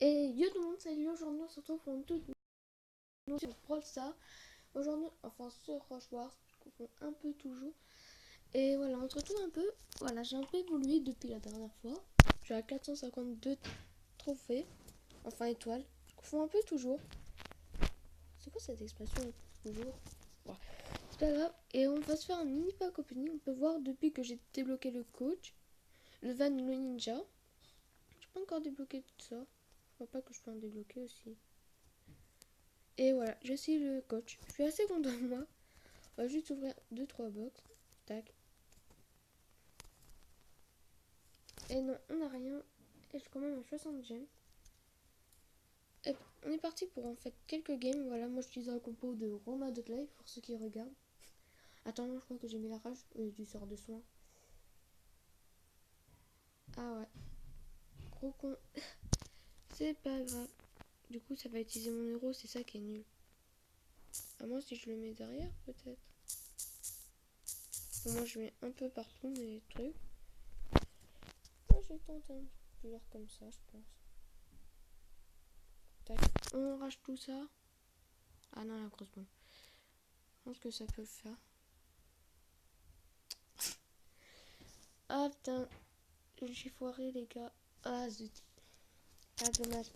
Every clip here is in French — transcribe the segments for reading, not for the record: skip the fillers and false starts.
Et yo tout le monde, salut, aujourd'hui on se retrouve pour une toute nouvelle sur Brawl Stars. Aujourd'hui, enfin sur Rush Wars, je confonds un peu toujours. Et voilà, on se retrouve un peu. Voilà, j'ai un peu évolué depuis la dernière fois. J'ai à 452 trophées, enfin étoiles. Je confonds un peu toujours. C'est quoi cette expression toujours? Ouais, c'est pas grave. Et on va se faire un mini pack opening. On peut voir depuis que j'ai débloqué le coach, le van, le ninja. J'ai pas encore débloqué tout ça. Je vois pas que je peux en débloquer aussi. Et voilà, je suis le coach. Je suis assez content de moi. On va juste ouvrir 2-3 box. Tac. Et non, on n'a rien. Et je suis quand même à 60 gemmes. Et on est parti pour en fait quelques games. Voilà, moi j'utilise un compo de Roma de Live pour ceux qui regardent. Attends, je crois que j'ai mis la rage du sort de soin. Ah ouais. Gros con. C'est pas grave. Du coup, ça va utiliser mon euro, c'est ça qui est nul. À moins si je le mets derrière, peut-être. Bon, moi je mets un peu partout mes trucs. Moi j'ai tenté un petit genre comme ça, je pense. Tac. On rage tout ça. Ah non, la grosse bombe. Je pense que ça peut le faire. Ah putain, j'ai foiré les gars. Ah zut. Ah dommage.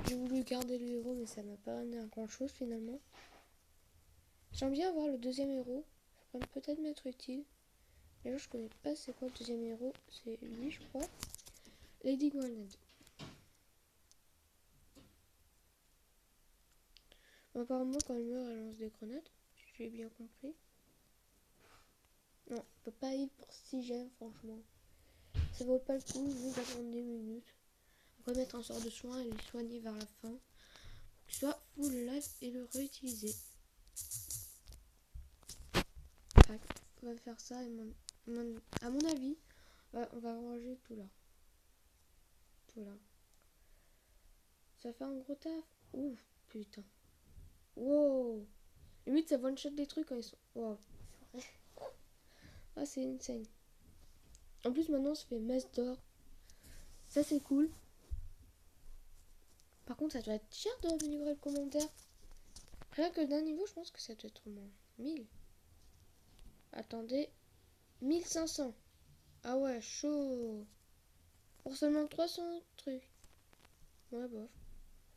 J'ai voulu garder le héros mais ça m'a pas donné un grand chose finalement. J'aime bien avoir le deuxième héros. Ça pourrait peut-être m'être utile. D'ailleurs je connais pas c'est quoi le deuxième héros. C'est lui je crois. Lady Grenade. Bon, apparemment quand elle meurt elle lance des grenades. Si j'ai bien compris. Non, on peut pas ir pour 6 gemmes franchement. Ça vaut pas le coup juste d'attendre 10 minutes. On va mettre un sort de soin et les soigner vers la fin. Soit full life et le réutiliser. Tac, on va faire ça et à mon avis, on va ranger tout là. Tout là. Ça fait un gros taf. Ouf, putain. Wow. Limite, ça one shot des trucs quand ils sont. Wow. Ah, c'est insane. En plus, maintenant, ça fait masse d'or. Ça, c'est cool. Par contre, ça doit être cher de améliorer le commentaire. Rien que d'un niveau, je pense que ça doit être au moins 1000. Attendez. 1500. Ah ouais, chaud. Pour seulement 300 trucs. Ouais, bof.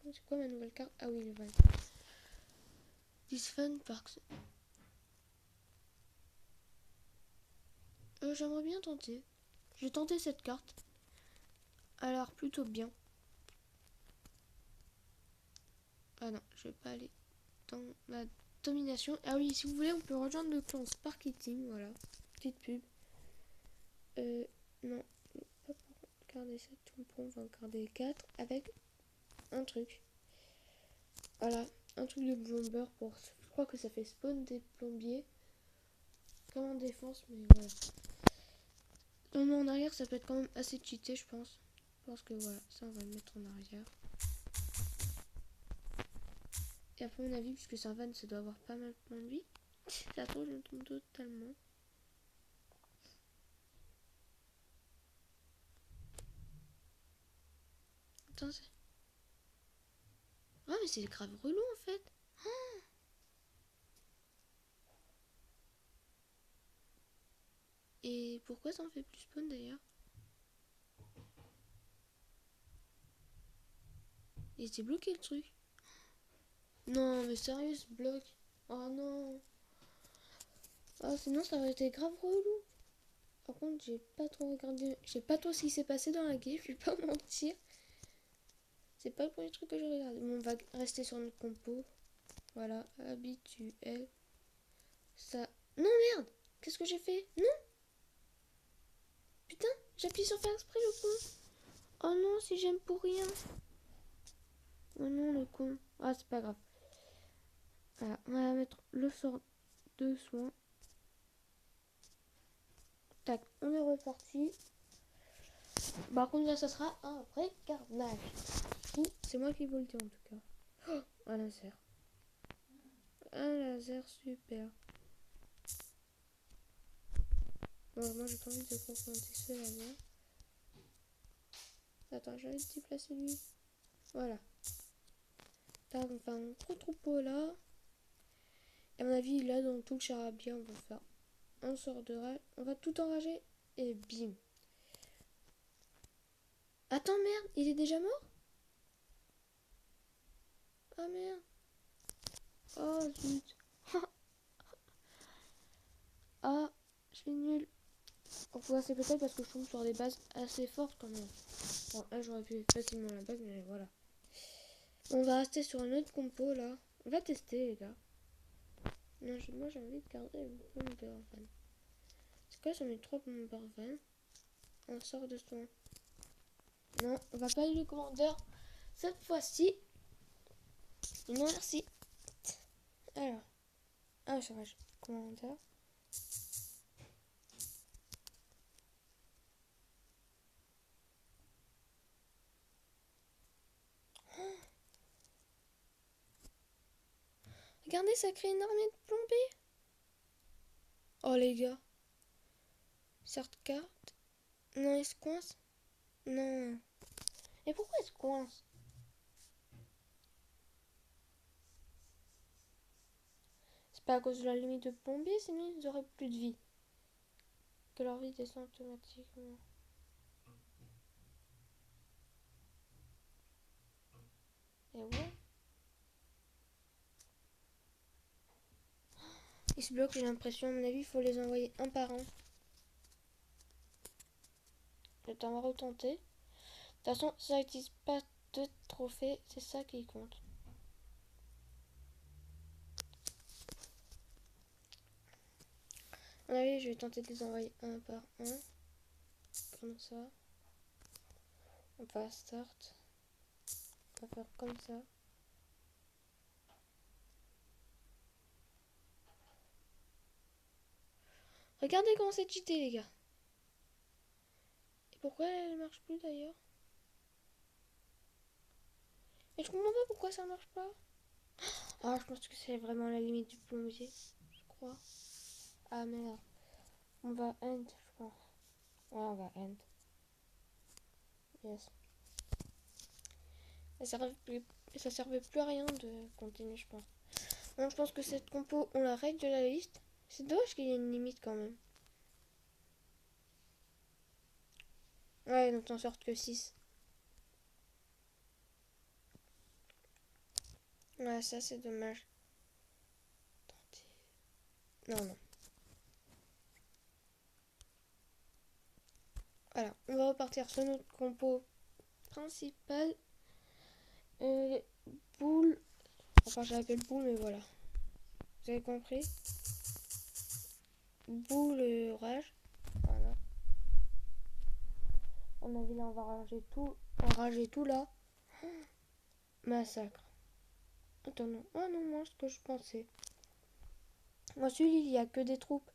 C'est quoi ma nouvelle carte? Ah oui, le van. This fun parks. J'aimerais bien tenter. J'ai tenté cette carte. Elle a l'air plutôt bien. Ah non, je vais pas aller dans la domination. Ah oui, si vous voulez, on peut rejoindre le clan Sparky Team. Voilà. Petite pub. Non, pas pour garder ça tout on va garder 4 avec un truc. Voilà, un truc de bomber pour. Je crois que ça fait spawn des plombiers. Comme en défense, mais voilà. Normalement en arrière, ça peut être quand même assez cheaté, je pense. Parce que voilà, ça on va le mettre en arrière. Et après mon avis, puisque c'est un van, ça doit avoir pas mal de points de vie. Ça trouve, je me trompe totalement. Attends, c'est... Ah mais c'est grave relou en fait. Et pourquoi ça en fait plus spawn d'ailleurs? Et c'est bloqué le truc. Non mais sérieux ce bloc. Oh non. Ah sinon ça aurait été grave relou. Par contre j'ai pas trop regardé. Je sais pas trop ce qui s'est passé dans la game, je vais pas mentir. C'est pas le premier truc que je regarde. Bon, on va rester sur notre compo. Voilà, habituel. Ça. Non merde. Qu'est-ce que j'ai fait? Non. Putain, j'appuie sur faire exprès le con. Oh non, si j'aime pour rien. Oh non, le con. Ah, c'est pas grave. Voilà, on va mettre le sort de soin. Tac, on est reparti. Par contre, là, ça sera un vrai carnage. C'est moi qui vous le dis en tout cas. Oh, un laser. Un laser super. Bon, moi, j'ai pas envie de confronter ce laser. Attends, j'avais déplacé lui. Voilà. Là, on va un gros troupeau là. Et à mon avis, là, dans tout le charabia, on va faire un sort de rage. On va tout enrager et bim. Attends, merde, il est déjà mort? Ah merde. Oh zut. Ah, je suis nulle. Enfin, c'est peut-être parce que je tombe sur des bases assez fortes quand même. Bon, là, j'aurais pu facilement la bug, mais voilà. On va rester sur un autre compo là. On va tester, les gars. Non, moi j'ai envie de garder le bomber van. C'est quoi, j'en ai 3 bomber van? On sort de soin. Non, on va pas aller le commandeur cette fois-ci. Non, merci. Alors, un changage. Commandeur. Regardez, ça crée une armée de plombés. Oh les gars. Certes carte. Non, il se coince. Non. Et pourquoi il se coince? C'est pas à cause de la limite de plombier, sinon ils auraient plus de vie. Que leur vie descend automatiquement. Et ouais. Ils se bloquent, j'ai l'impression. À mon avis, il faut les envoyer un par un. Le temps va retenter. De toute façon, ça n'utilise pas de trophées, c'est ça qui compte. À mon avis, je vais tenter de les envoyer un par un. Comme ça. On va start. On va faire comme ça. Regardez comment c'est cheaté, les gars. Et pourquoi elle marche plus d'ailleurs? Et je comprends pas pourquoi ça marche pas. Ah, je pense que c'est vraiment la limite du plombier. Je crois. Ah merde. On va end, je pense. Ouais, on va end. Yes. Ça servait plus à rien de continuer, je pense. Donc, je pense que cette compo, on la règle de la liste. C'est dommage qu'il y ait une limite quand même. Ouais, donc t'en sortes que 6. Ouais, ça c'est dommage. Non, non. Voilà, on va repartir sur notre compo principal. Boule. Enfin, je l'appelle boule, mais voilà. Vous avez compris? Boule rage. Voilà. On a vu là, on va ranger tout là. Massacre. Attends, non. Ah non, moi, ce que je pensais. Moi, celui-là, il n'y a que des troupes.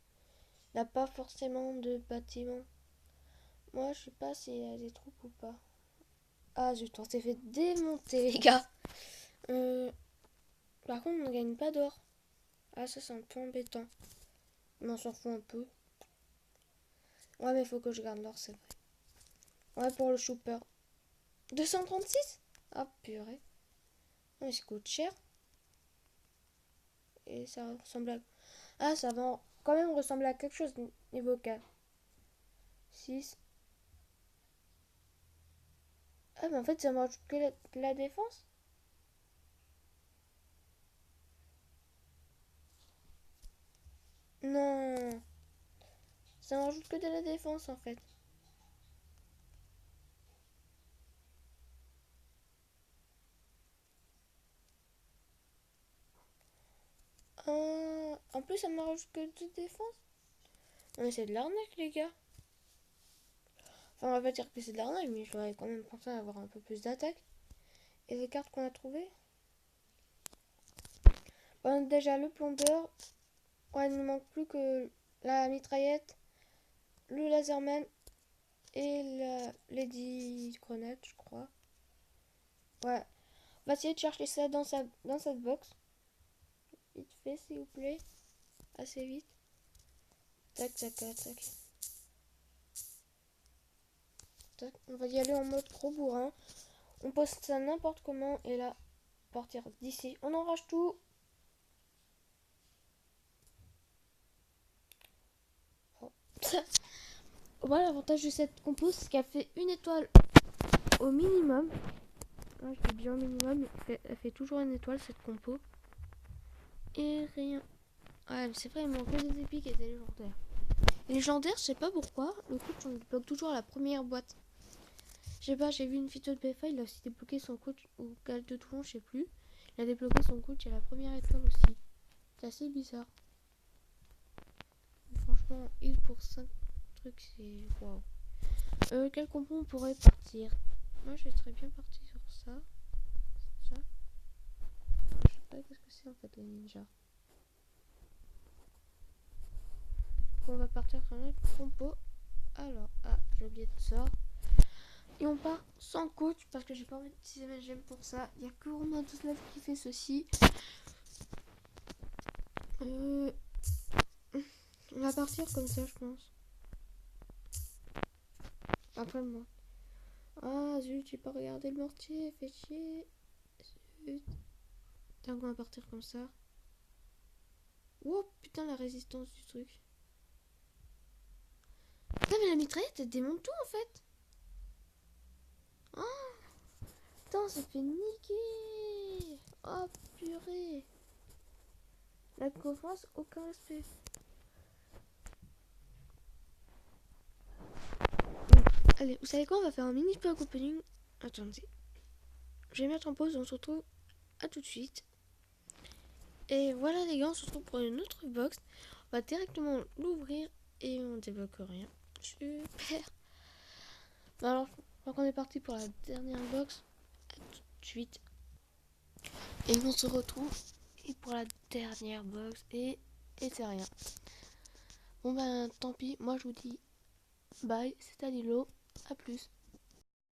Il n'y a pas forcément de bâtiments. Moi, je sais pas s'il y a des troupes ou pas. Ah, zut, on s'est fait démonter, les gars. Par contre, on ne gagne pas d'or. Ah, ça, c'est un peu embêtant. Mais on s'en fout un peu. Ouais, mais il faut que je garde l'or, c'est vrai. Ouais, pour le chooper. 236? Ah, purée. Mais ça coûte cher. Et ça ressemble à... Ah, ça va quand même ressembler à quelque chose niveau 4. 6. Ah, mais en fait, ça me rajoute que la défense. Non. Ça me rajoute que de la défense, en fait. En plus, ça me rajoute que de défense. Non, mais c'est de l'arnaque, les gars. Enfin, on va pas dire que c'est de l'arnaque, mais j'aurais quand même pensé à avoir un peu plus d'attaque. Et les cartes qu'on a trouvées. Bon, déjà, le plombeur. Ouais, il ne manque plus que la mitraillette, le laserman et la Lady Grenade, je crois. Ouais. On va essayer de chercher ça dans cette box. Vite fait, s'il vous plaît. Assez vite. Tac, tac, tac, tac. tac. On va y aller en mode gros bourrin. On pose ça n'importe comment. Et là, partir d'ici. On enrage tout. Oh. Voilà, l'avantage de cette compo, c'est qu'elle fait une étoile au minimum. Là, je dis bien au minimum. Elle fait toujours une étoile, cette compo. Et rien. Ouais, mais c'est vrai, il manque que des épiques et des légendaires. Les légendaires, je sais pas pourquoi. Le coach, on débloque toujours la première boîte. Je sais pas, j'ai vu une vidéo de BFA, il a aussi débloqué son coach, ou Gal de Toulon, je sais plus. Il a débloqué son coach à la première étoile aussi. C'est assez bizarre. Mais franchement, il pour 5 trucs, c'est waouh. Quel compo on pourrait partir? Moi, je serais bien parti sur ça. Ça. Je sais pas qu'est-ce que c'est en fait, les ninjas. On va partir sur notre compo. Alors, j'ai oublié de ça. Et on part sans coach parce que j'ai pas envie d'utiliser ma gemme pour ça. Il n'y a que Romain 19 qui fait ceci. On va partir comme ça, je pense. Après moi. Ah zut, j'ai pas regardé le mortier, fait chier. Zut. Putain, on va partir comme ça. Oh putain, la résistance du truc. Putain, mais la mitraillette, elle démonte tout en fait. Oh putain, ça fait niquer. Oh purée. La coffrance, aucun respect. Allez, vous savez quoi, on va faire un mini pack opening. Attendez. Je vais mettre en pause, on se retrouve à tout de suite. Et voilà les gars, on se retrouve pour une autre box. On va directement l'ouvrir et on débloque rien. Super. Alors, je crois qu'on est parti pour la dernière box. À tout de suite. Et on se retrouve et pour la dernière box et c'est rien. Bon ben tant pis, moi je vous dis bye, c'était Lilo, à plus.